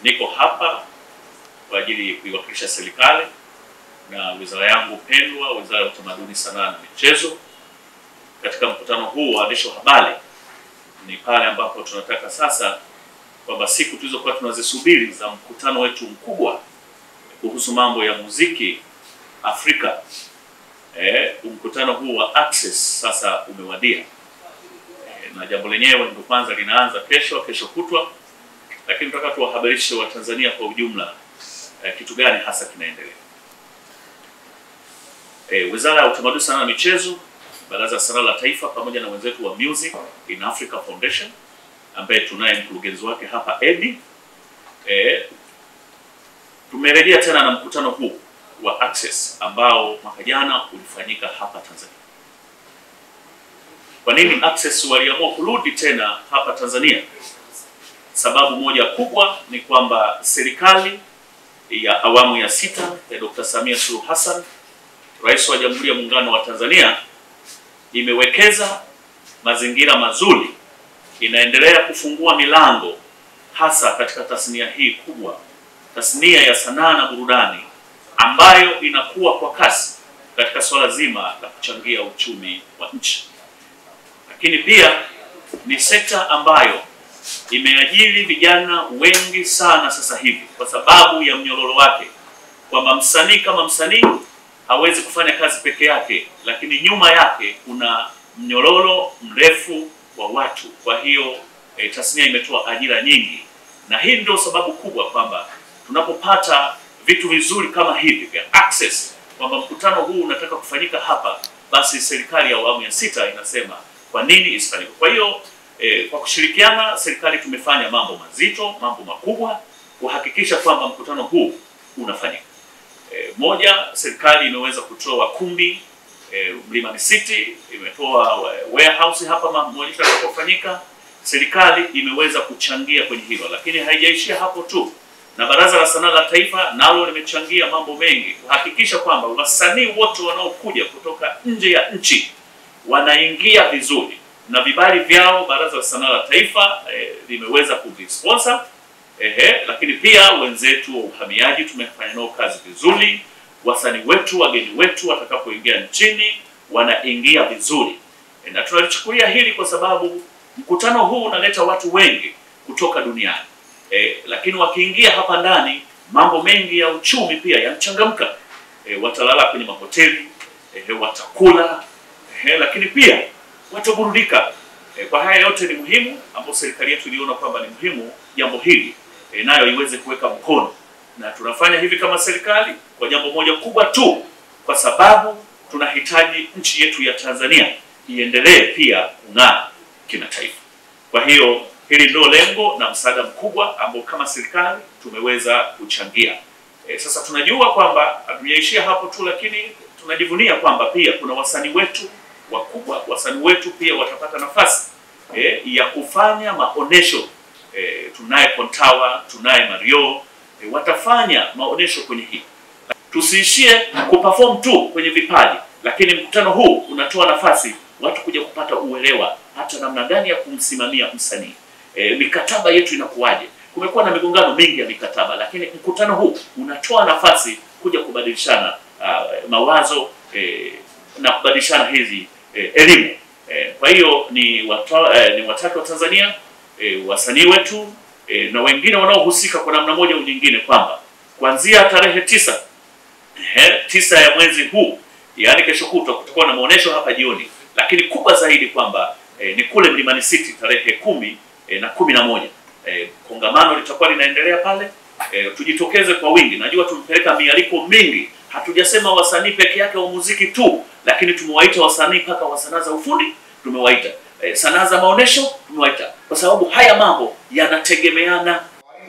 Niko hapa kwa ajili ya kuiwakilisha serikali na wizara yangu pendwa, Wizara ya Utamaduni, Sanaa na Michezo. Katika mkutano huu wa waandishi wa habari ni pale ambapo tunataka sasa kwamba siku tulizokuwa tunazisubiri za mkutano wetu mkubwa kuhusu mambo ya muziki Afrika, mkutano huu wa Access sasa umewadia. Na jambo lenyewe ndio kwanza linaanza kesho kutwa, lakini tunataka tuwahabarishe wa Tanzania kwa ujumla kitu gani hasa kinaendelea. Wizara ya Utamaduni, Sanaa na Michezo, Baraza la Sanaa la Taifa pamoja na wenzetu wa Muziki in Africa Foundation ambaye tunaye mkurugenzi wake hapa Eddie, tumerejea tena na mkutano huu wa Access ambao mwaka jana ulifanyika hapa Tanzania. Kwa nini Access waliamua kurudi tena hapa Tanzania? Sababu moja kubwa ni kwamba serikali ya awamu ya 6 ya Dr. Samia Suluhu Hassan, Rais wa Jamhuri ya Muungano wa Tanzania, imewekeza mazingira mazuri, inaendelea kufungua milango hasa katika tasnia hii kubwa, tasnia ya sanaa na burudani, ambayo inakuwa kwa kasi katika swala zima la kuchangia uchumi wa nchi. Lakini pia ni sekta ambayo imeajiri vijana wengi sana sasa hivi kwa sababu ya mnyororo wake, kwamba msanii kama msanii hawezi kufanya kazi peke yake, lakini nyuma yake kuna mnyororo mrefu wa watu. Kwa hiyo tasnia imetoa ajira nyingi, na hii ndio sababu kubwa kwamba tunapopata vitu vizuri kama hivi vya Access, kwamba mkutano huu unataka kufanyika hapa, basi serikali ya awamu ya 6 inasema kwa nini isifanyike. Kwa hiyo kwa kushirikiana serikali tumefanya mambo mazito, mambo makubwa kuhakikisha kwamba mkutano huu unafanyika. Moja, serikali imeweza kutoa kumbi Mlimani City, imetoa warehouse hapa maonyesho yanapofanyika. Serikali imeweza kuchangia kwenye hilo, lakini haijaishia hapo tu, na Baraza la Sanaa la Taifa nalo limechangia mambo mengi kuhakikisha kwamba wasanii wote wanaokuja kutoka nje ya nchi wanaingia vizuri, na vibali vyao Baraza la Sanaa la Taifa limeweza kuvisponsor. Lakini pia wenzetu wa uhamiaji tumefanya nao kazi vizuri. Wasanii wetu, wageni wetu watakapoingia nchini wanaingia vizuri, na tunalichukulia hili kwa sababu mkutano huu unaleta watu wengi kutoka duniani. Lakini wakiingia hapa ndani, mambo mengi ya uchumi pia yanachangamka. Watalala kwenye mahoteli, watakula, lakini pia wataburudika. Kwa haya yote ni muhimu, ambapo serikali yetu iliona kwamba ni muhimu jambo hili nayo iweze kuweka mkono, na tunafanya hivi kama serikali kwa jambo moja kubwa tu, kwa sababu tunahitaji nchi yetu ya Tanzania iendelee pia kung'aa kimataifa. Kwa hiyo hili ndio lengo na msaada mkubwa ambao kama serikali tumeweza kuchangia. Sasa tunajua kwamba hatujaishia hapo tu, lakini tunajivunia kwamba pia kuna wasanii wetu wakubwa. Wasanii wetu pia watapata nafasi ya kufanya maonesho. Tunaye Kontawa, tunaye Mario, watafanya maonesho kwenye hii. Tusiishie kuperform tu kwenye vipaji, lakini mkutano huu unatoa nafasi watu kuja kupata uelewa hata namna gani ya kumsimamia msanii. Mikataba yetu inakuwaje? Kumekuwa na migongano mingi ya mikataba, lakini mkutano huu unatoa nafasi kuja kubadilishana mawazo na kubadilishana hizi elimu. Kwa hiyo ni watatu wa Tanzania, wasanii wetu na wengine wanaohusika kwa namna moja au nyingine, kwamba kuanzia tarehe 9 ya mwezi huu, yani kesho kutwa, kutakuwa na maonesho hapa jioni, lakini kubwa zaidi kwamba ni kule Mlimani City tarehe 10 na 11. Kongamano litakuwa linaendelea pale. Tujitokeze kwa wingi. Najua tumepeleka mialiko mingi, hatujasema wasanii peke yake wa muziki tu, lakini tumewaita wasanii mpaka wa sanaa za ufundi, tumewaita sanaa za maonesho, tumewaita, kwa sababu haya mambo yanategemeana.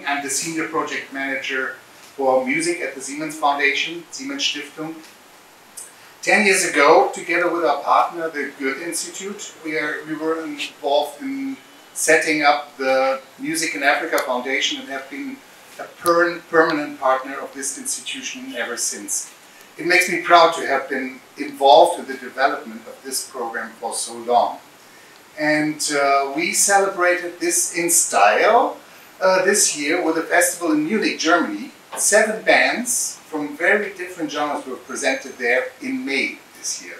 I'm the senior project manager for music at the Siemens Foundation, Siemens Stiftung. 10 years ago, together with our partner, the Goethe Institute, we were involved in setting up the Music in Africa Foundation and have been a permanent partner of this institution ever since. It makes me proud to have been involved in the development of this program for so long. And we celebrated this in style this year with a festival in Munich, Germany. 7 bands from very different genres were presented there in May this year.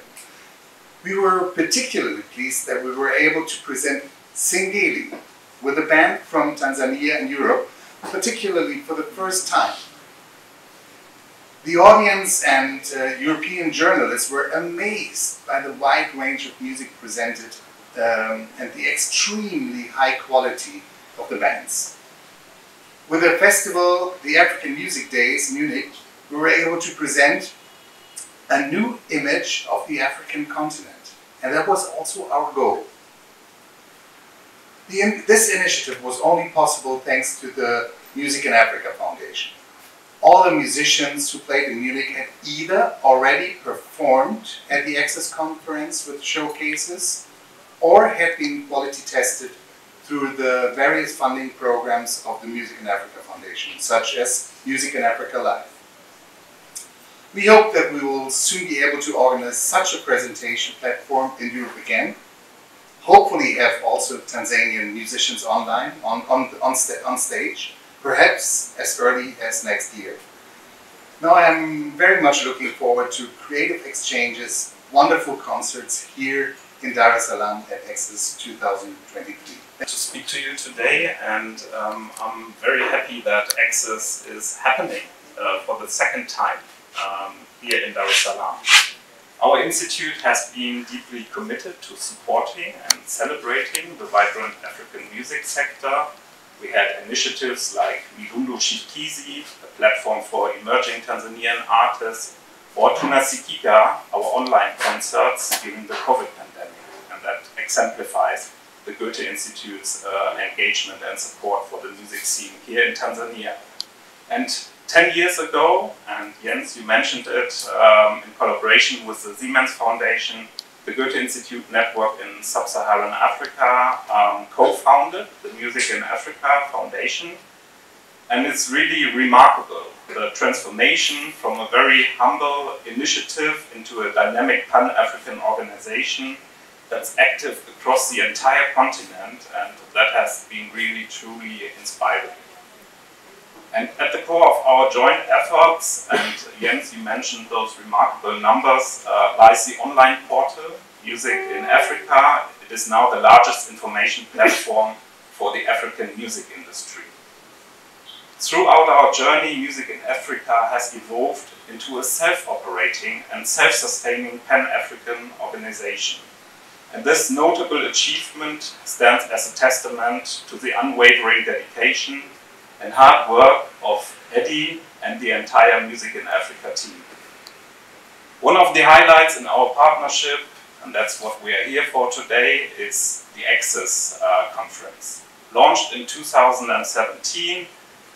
We were particularly pleased that we were able to present Singeli with a band from Tanzania and Europe, particularly for the first time. The audience and European journalists were amazed by the wide range of music presented and the extremely high quality of the bands. With the festival, the African Music Days, Munich, we were able to present a new image of the African continent. And that was also our goal. This initiative was only possible thanks to the Music in Africa Foundation. All the musicians who played in Munich had either already performed at the Access Conference with showcases or had been quality tested through the various funding programs of the Music in Africa Foundation, such as Music in Africa Live. We hope that we will soon be able to organize such a presentation platform in Europe again. Hopefully have also Tanzanian musicians online, on stage, perhaps as early as next year. Now I'm very much looking forward to creative exchanges, wonderful concerts here in Dar es Salaam at Access 2023. To speak to you today, and I'm very happy that Access is happening for the second time here in Dar es Salaam. Our institute has been deeply committed to supporting and celebrating the vibrant African music sector. We had initiatives like Midundo Shirkizi, a platform for emerging Tanzanian artists, or Tunasikiga, our online concerts during the COVID pandemic, and that exemplifies the Goethe Institute's engagement and support for the music scene here in Tanzania. And 10 years ago, and Jens, you mentioned it, in collaboration with the Siemens Foundation, the Goethe Institute Network in Sub-Saharan Africa co-founded the Music in Africa Foundation. And it's really remarkable, the transformation from a very humble initiative into a dynamic pan-African organization that's active across the entire continent, and that has been really, truly inspiring. And at the core of our joint efforts, and Jens, you mentioned those remarkable numbers, lies the online portal, Music in Africa. It is now the largest information platform for the African music industry. Throughout our journey, Music in Africa has evolved into a self-operating and self-sustaining pan-African organization. And this notable achievement stands as a testament to the unwavering dedication and hard work of Eddie and the entire Music in Africa team. One of the highlights in our partnership, and that's what we are here for today, is the Access conference. Launched in 2017,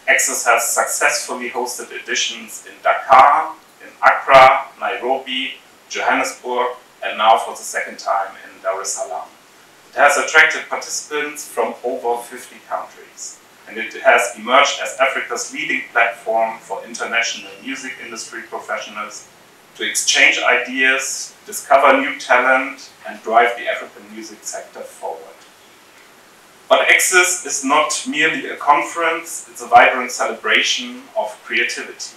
Access has successfully hosted editions in Dakar, in Accra, Nairobi, Johannesburg, and now for the second time in Dar es Salaam. It has attracted participants from over 50 countries, and it has emerged as Africa's leading platform for international music industry professionals to exchange ideas, discover new talent, and drive the African music sector forward. But Access is not merely a conference, it's a vibrant celebration of creativity.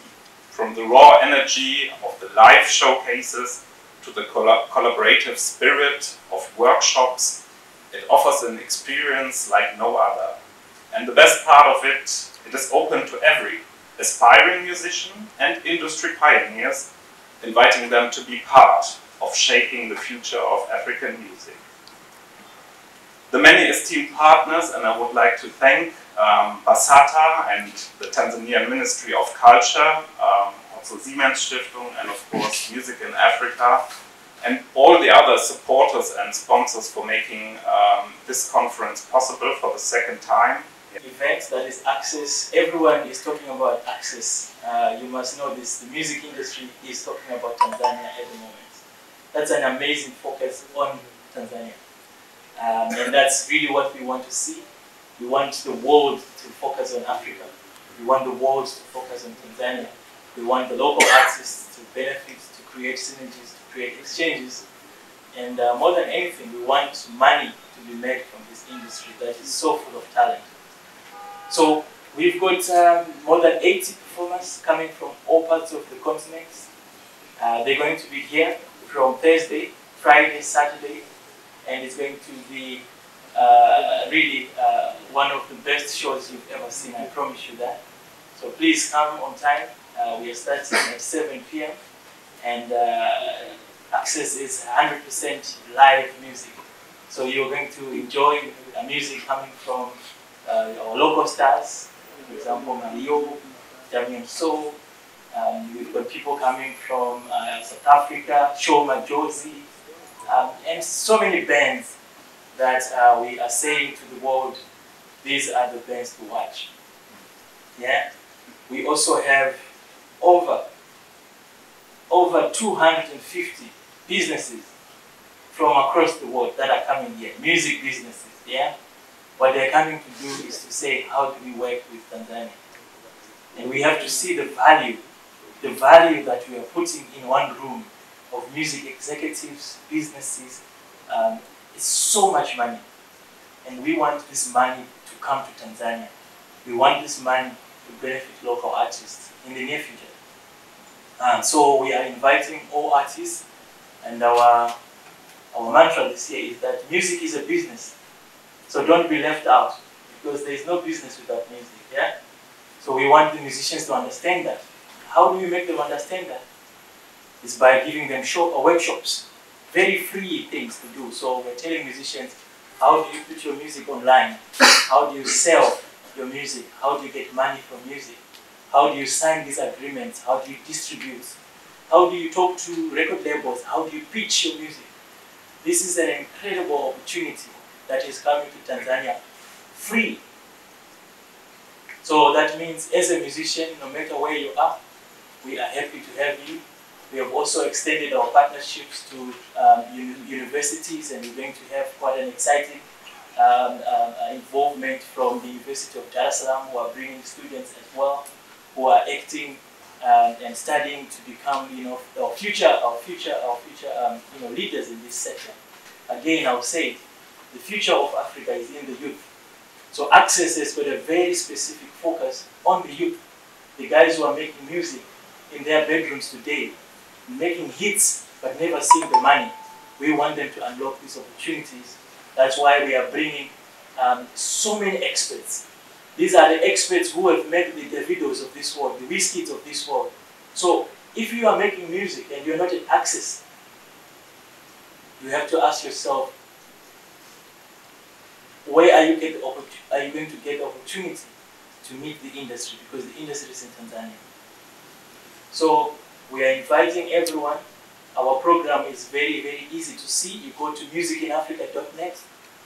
From the raw energy of the live showcases to the collaborative spirit of workshops, it offers an experience like no other. And the best part of it, it is open to every aspiring musician and industry pioneers, inviting them to be part of shaping the future of African music. The many esteemed partners, and I would like to thank BASATA and the Tanzanian Ministry of Culture, also Siemens Stiftung, and of course Music in Africa, and all the other supporters and sponsors for making this conference possible for the second time. Events, that is Access. Everyone is talking about Access. You must know this, the music industry is talking about Tanzania at the moment. That's an amazing focus on Tanzania. And that's really what we want to see. We want the world to focus on Africa. We want the world to focus on Tanzania. We want the local artists to benefit, to create synergies, to create exchanges. And more than anything, we want money to be made from this industry that is so full of talent. So we've got more than 80 performers coming from all parts of the continent. They're going to be here from Thursday, Friday, Saturday, and it's going to be really one of the best shows you've ever seen, I promise you that. So please come on time. We are starting at 7 p.m. and access is 100% live music. So you're going to enjoy music coming from our local stars, for example, Mario, Damian So. We've got people coming from South Africa, Shoma Josie, and so many bands that we are saying to the world, these are the bands to watch. Yeah. We also have over 250 businesses from across the world that are coming here, music businesses. Yeah. What they're coming to do is to say, how do we work with Tanzania? And we have to see the value that we are putting in one room of music executives, businesses. It's so much money. And we want this money to come to Tanzania. We want this money to benefit local artists in the near future. So we are inviting all artists, and our mantra this year is that music is a business. So don't be left out, because there is no business without music. Yeah? So we want the musicians to understand that. How do we make them understand that? It's by giving them workshops, very free things to do. So we're telling musicians, how do you put your music online? How do you sell your music? How do you get money from music? How do you sign these agreements? How do you distribute? How do you talk to record labels? How do you pitch your music? This is an incredible opportunity that is coming to Tanzania free. So that means as a musician, no matter where you are, we are happy to have you. We have also extended our partnerships to universities, and we're going to have quite an exciting involvement from the University of Dar es Salaam, who are bringing students as well, who are acting and studying to become, our future leaders in this sector. Again, I'll say, the future of Africa is in the youth. So Access has got a very specific focus on the youth, the guys who are making music in their bedrooms today, making hits but never seeing the money. We want them to unlock these opportunities. That's why we are bringing so many experts. These are the experts who have made the Davidos of this world, the Wizkids of this world. So if you are making music and you're not at Access, you have to ask yourself, where are you going to get the opportunity to meet the industry? Because the industry is in Tanzania. So we are inviting everyone. Our program is very, very easy to see. You go to musicinafrica.net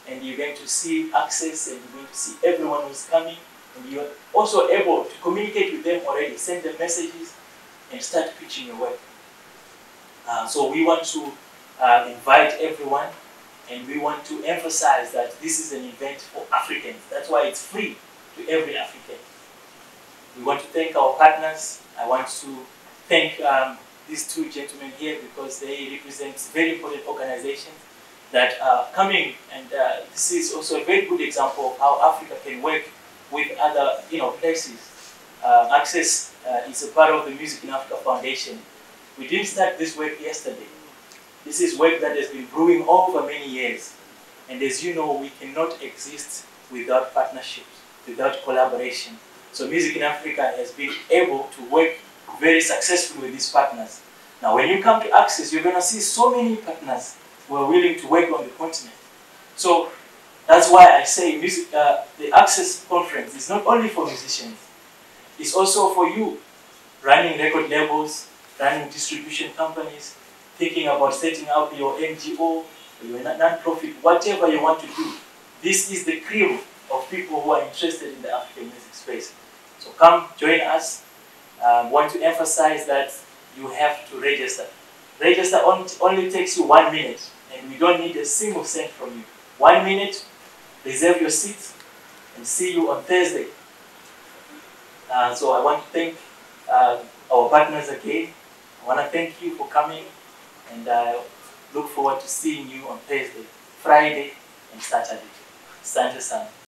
and you're going to see Access, and you're going to see everyone who's coming. And you're also able to communicate with them already, send them messages, and start pitching your work. So we want to invite everyone, and we want to emphasize that this is an event for Africans. That's why it's free to every African. We want to thank our partners. I want to thank these two gentlemen here, because they represent very important organizations that are coming, and this is also a very good example of how Africa can work with other places. Access is a part of the Music in Africa Foundation. We didn't start this work yesterday. This is work that has been brewing over many years. And as you know, we cannot exist without partnerships, without collaboration. So Music in Africa has been able to work very successfully with these partners. Now, when you come to Access, you're going to see so many partners who are willing to work on the continent. So that's why I say the Access conference is not only for musicians, it's also for you running record labels, running distribution companies, thinking about setting up your NGO, your non-profit, whatever you want to do. This is the cream of people who are interested in the African music space. So come join us. Want to emphasize that you have to register. Register only takes you 1 minute, and we don't need a single cent from you. 1 minute, reserve your seat, and see you on Thursday. So I want to thank our partners again. I want to thank you for coming, and I look forward to seeing you on Thursday, Friday, and Saturday. Asante sana.